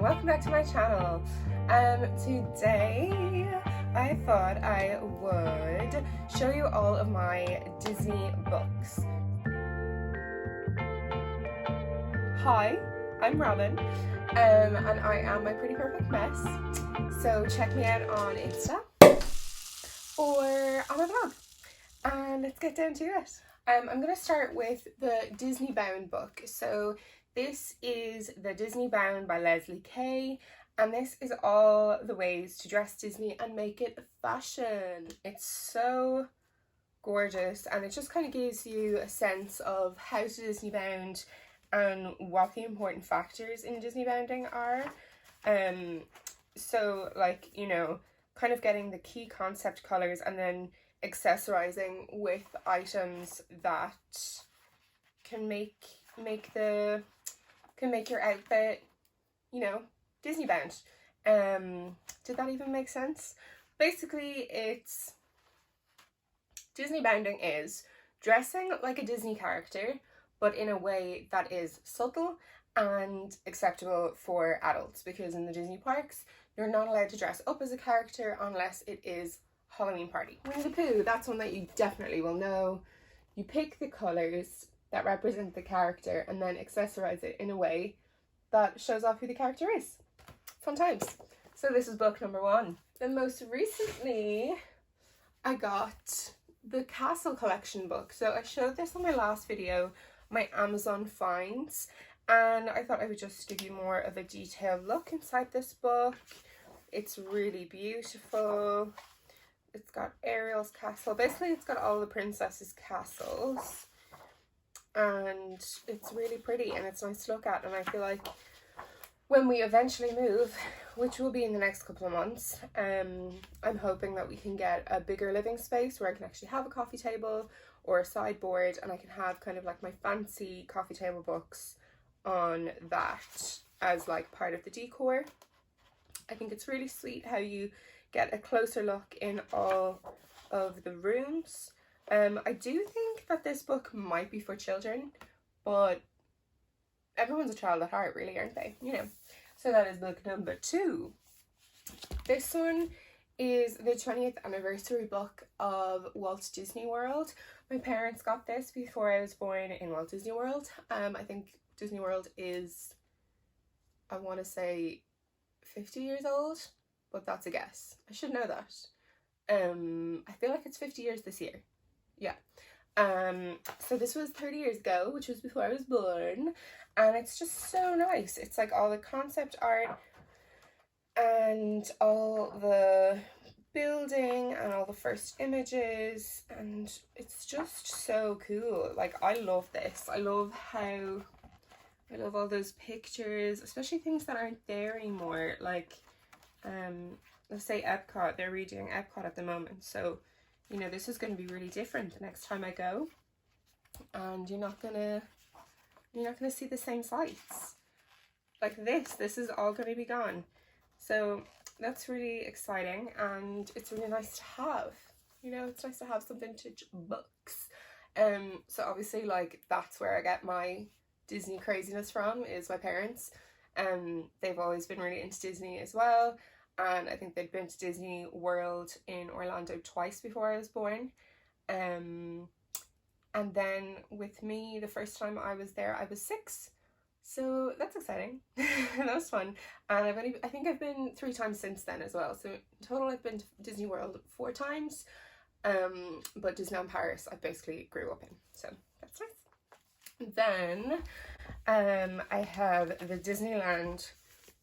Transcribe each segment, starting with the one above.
welcome back to my channel. Today I thought I would show you all of my Disney books. Hi, I'm Robin, and I am my pretty perfect mess. So check me out on Insta or on my blog, and let's get down to it. I'm gonna start with the Disneybound book. So this is the Disneybound by Leslie Kay, and this is all the ways to dress Disney and make it fashion. It's so gorgeous, and it just kind of gives you a sense of how to Disneybound and what the important factors in Disneybounding are. So like, you know, kind of getting the key concept colors and then accessorizing with items that can make your outfit, you know, Disney bound. Did that even make sense? Basically, it's Disney bounding is dressing like a Disney character, but in a way that is subtle and acceptable for adults, because in the Disney parks, you're not allowed to dress up as a character unless it is Halloween party. Winnie the Pooh, that's one that you definitely will know. You pick the colours that represent the character and then accessorize it in a way that shows off who the character is. Fun times. So this is book number 1. Then most recently I got the Castle collection book. So I showed this on my last video, my Amazon finds, and I thought I would just give you more of a detailed look inside this book. It's really beautiful. It's got Ariel's castle. Basically, it's got all the princesses' castles. And it's really pretty and it's nice to look at. And I feel like when we eventually move, which will be in the next couple of months, I'm hoping that we can get a bigger living space where I can actually have a coffee table or a sideboard, and I can have kind of like my fancy coffee table books on that as like part of the decor. I think it's really sweet how you get a closer look in all of the rooms. I do think that this book might be for children, but everyone's a child at heart, really, aren't they? You know. So that is book number 2. This one is the 20th anniversary book of Walt Disney World. My parents got this before I was born in Walt Disney World. I think Disney World is, I want to say 50 years old, but that's a guess. I should know that. I feel like it's 50 years this year. Yeah. So this was 30 years ago, which was before I was born, and it's just so nice. It's like all the concept art and all the building and all the first images, and it's just so cool. Like, I love this. I love all those pictures, especially things that aren't there anymore. Like, let's say Epcot. They're redoing Epcot at the moment, so you know, this is going to be really different the next time I go, and you're not gonna see the same sights. Like this is all going to be gone. So that's really exciting, and it's really nice to have. You know, it's nice to have some vintage books. So obviously, like, that's where I get my Disney craziness from, is my parents. They've always been really into Disney as well. And I think they'd been to Disney World in Orlando twice before I was born. And then with me, the first time I was there, I was 6. So that's exciting. That was fun. And I think I've been 3 times since then as well. So in total, I've been to Disney World 4 times. But Disneyland Paris, I basically grew up in. So that's nice. Then I have the Disneyland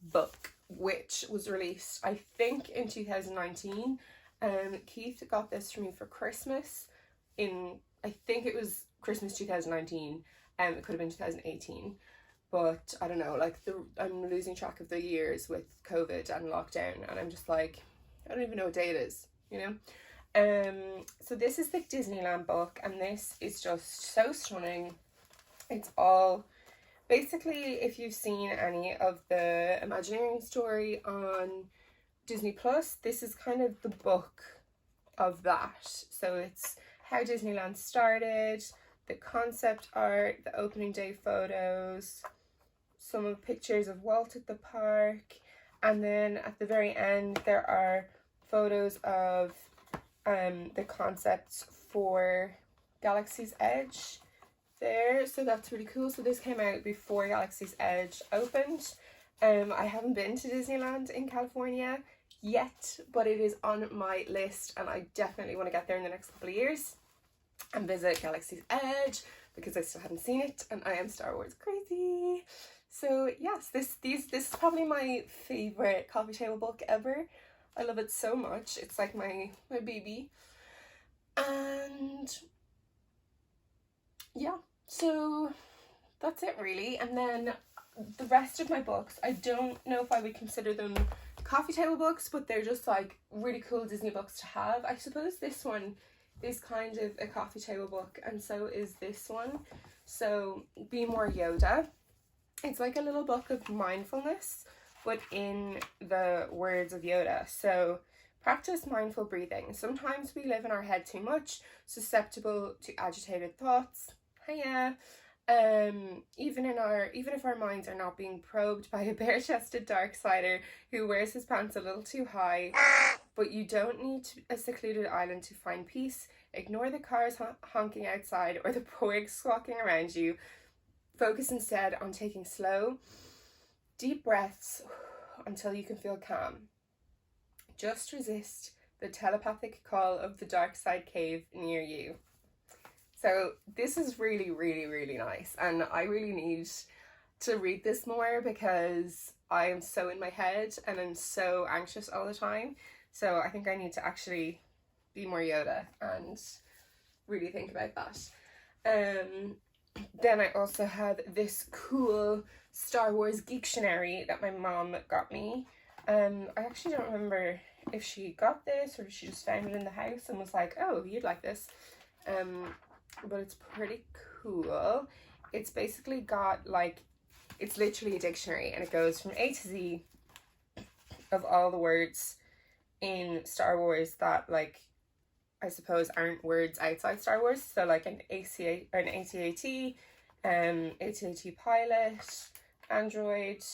book, which was released, I think, in 2019. Keith got this for me for Christmas in, I think it was Christmas 2019. It could have been 2018, but I don't know, like, I'm losing track of the years with COVID and lockdown, and I'm just like, I don't even know what day it is, you know. So this is the Disneyland book, and this is just so stunning. It's all, basically, if you've seen any of the Imagineering story on Disney Plus, this is kind of the book of that. So it's how Disneyland started, the concept art, the opening day photos. some pictures of Walt at the park, and then at the very end there are photos of the concepts for Galaxy's Edge there, so that's really cool. So this came out before Galaxy's Edge opened. I haven't been to Disneyland in California yet, but it is on my list, and I definitely want to get there in the next couple of years and visit Galaxy's Edge because I still haven't seen it, and I am Star Wars crazy. So yes, this is probably my favorite coffee table book ever. I love it so much. It's like my baby. And yeah, so that's it really. And then the rest of my books, I don't know if I would consider them coffee table books, but they're just like really cool Disney books to have. I suppose this one is kind of a coffee table book, and so is this one. So Be More Yoda. It's like a little book of mindfulness, but in the words of Yoda. So practice mindful breathing. Sometimes we live in our head too much, susceptible to agitated thoughts. Hiya. Even if our minds are not being probed by a bare-chested darksider who wears his pants a little too high, but you don't need a secluded island to find peace. Ignore the cars honking outside or the pigs squawking around you. Focus instead on taking slow, deep breaths until you can feel calm. Just resist the telepathic call of the dark side cave near you. So this is really, really, really nice, and I really need to read this more because I am so in my head and I'm so anxious all the time. So I think I need to actually be more Yoda and really think about that. Then I also have this cool Star Wars Geektionary that my mom got me. I actually don't remember if she got this or she just found it in the house and was like, oh, you'd like this. But it's pretty cool. It's basically got like, it's literally a dictionary, and it goes from A to Z of all the words in Star Wars that, like, I suppose aren't words outside Star Wars. So like an ACA or an AT-AT, AT-AT pilot, android,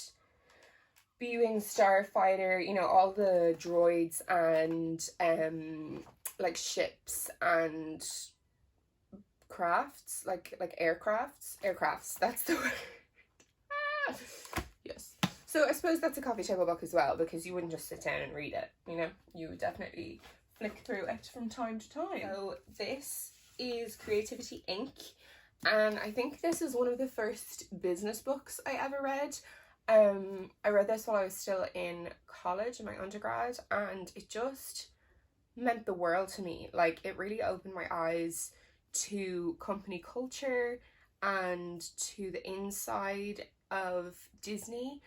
B-wing starfighter, you know, all the droids and like ships and crafts, like aircrafts, that's the word. Yes. So I suppose that's a coffee table book as well, because you wouldn't just sit down and read it, you know, you would definitely flick through it from time to time. So this is Creativity Inc. And I think this is one of the first business books I ever read. I read this while I was still in college, in my undergrad, and it just meant the world to me. Like, it really opened my eyes to company culture and to the inside of Disney.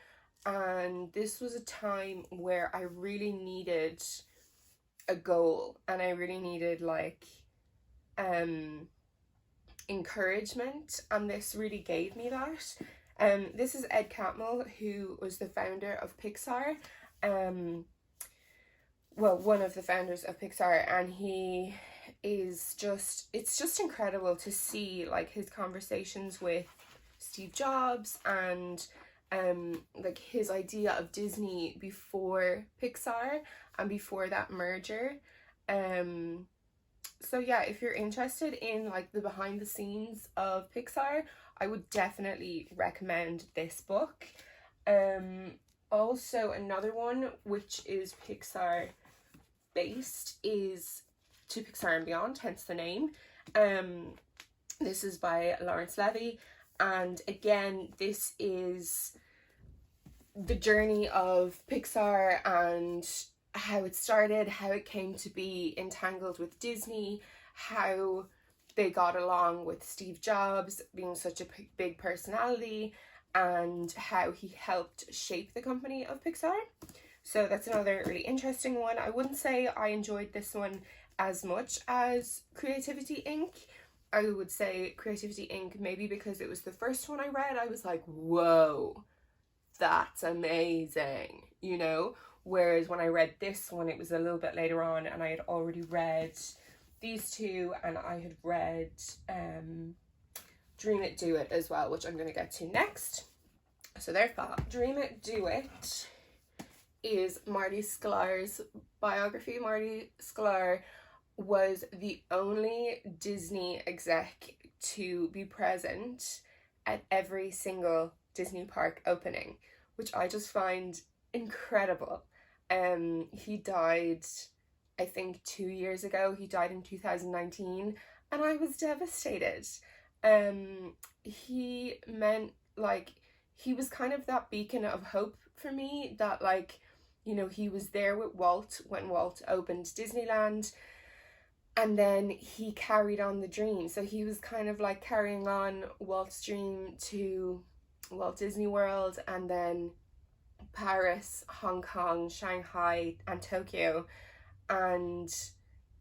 And this was a time where I really needed a goal, and I really needed like encouragement, and this really gave me that. This is Ed Catmull, who was the founder of Pixar. Well, one of the founders of Pixar, and he is just, it's just incredible to see like his conversations with Steve Jobs and like his idea of Disney before Pixar and before that merger. So yeah, if you're interested in like the behind the scenes of Pixar, I would definitely recommend this book. Also another one which is Pixar based is To Pixar and Beyond, hence the name. This is by Lawrence Levy, and again, this is the journey of Pixar and how it started, how it came to be entangled with Disney, how they got along with Steve Jobs being such a big personality, and how he helped shape the company of Pixar. So that's another really interesting one. I wouldn't say I enjoyed this one as much as Creativity Inc. I would say Creativity Inc. maybe because it was the first one I read. I was like, whoa, that's amazing, you know? Whereas when I read this one, it was a little bit later on, and I had already read these two, and I had read Dream It, Do It as well, which I'm going to get to next. So there's that. Dream It, Do It is Marty Sklar's biography. Marty Sklar was the only Disney exec to be present at every single Disney park opening, which I just find incredible. He died, I think, 2 years ago. He died in 2019, and I was devastated. He meant, like, he was kind of that beacon of hope for me, that, like, you know, he was there with Walt when Walt opened Disneyland, and then he carried on the dream. So he was kind of like carrying on Walt's dream to Walt Disney World, and then Paris, Hong Kong, Shanghai, and Tokyo. And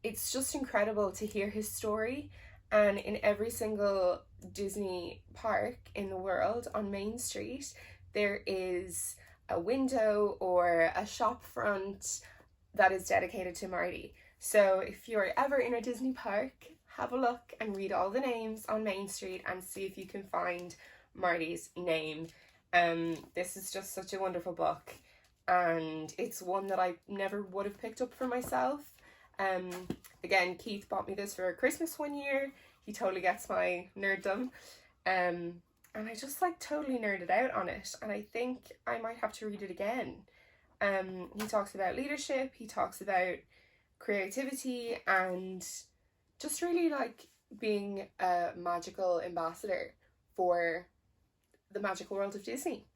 it's just incredible to hear his story. And in every single Disney park in the world on Main Street, there is a window or a shop front that is dedicated to Marty. So if you're ever in a Disney park, have a look and read all the names on Main Street and see if you can find Marty's name. This is just such a wonderful book, and it's one that I never would have picked up for myself. Again, Keith bought me this for Christmas one year. He totally gets my nerddom. And I just like totally nerded out on it, and I think I might have to read it again. He talks about leadership, he talks about creativity, and just really like being a magical ambassador for the magical world of Disney.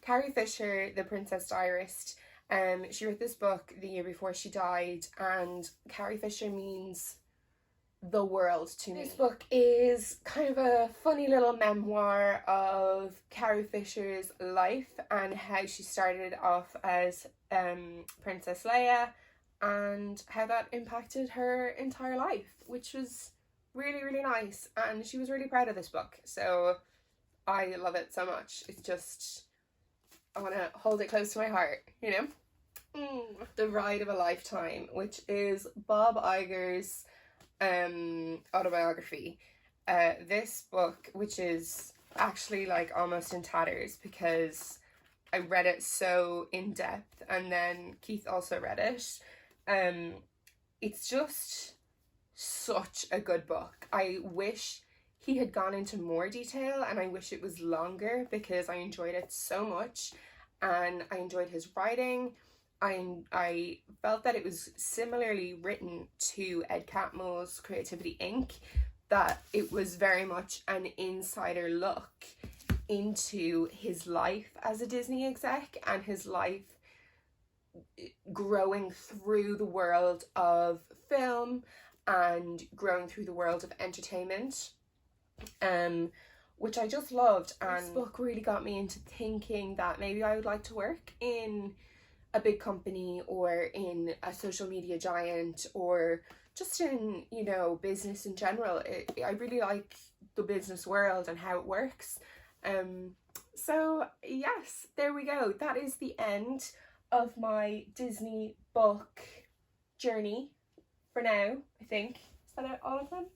Carrie Fisher, the Princess Diarist, she wrote this book the year before she died, and Carrie Fisher means the world to me. This book is kind of a funny little memoir of Carrie Fisher's life and how she started off as Princess Leia, and how that impacted her entire life, which was really, really nice. And she was really proud of this book, so I love it so much. It's just, I want to hold it close to my heart, you know? The Ride of a Lifetime, which is Bob Iger's autobiography. This book, which is actually like almost in tatters because I read it so in depth, and then Keith also read it. It's just such a good book. I wish he had gone into more detail, and I wish it was longer, because I enjoyed it so much, and I enjoyed his writing. I felt that it was similarly written to Ed Catmull's Creativity Inc., that it was very much an insider look into his life as a Disney exec and his life growing through the world of film and growing through the world of entertainment, which I just loved. And this book really got me into thinking that maybe I would like to work in a big company, or in a social media giant, or just in, you know, business in general. I really like the business world and how it works. So yes, there we go. That is the end of my Disney book journey for now, I think. Is that all of them?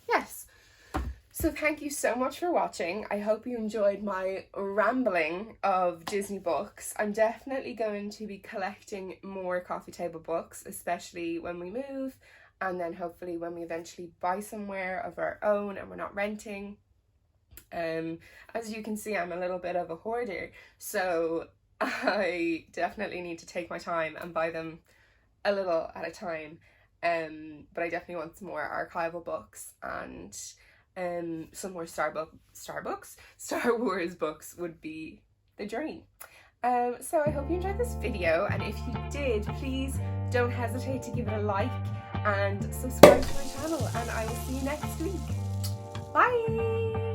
Yes. So thank you so much for watching. I hope you enjoyed my rambling of Disney books. I'm definitely going to be collecting more coffee table books, especially when we move, and then hopefully when we eventually buy somewhere of our own and we're not renting. As you can see, I'm a little bit of a hoarder, so I definitely need to take my time and buy them a little at a time. But I definitely want some more archival books, and some more Star Wars books would be the dream. So I hope you enjoyed this video, and if you did, please don't hesitate to give it a like and subscribe to my channel, and I will see you next week. Bye!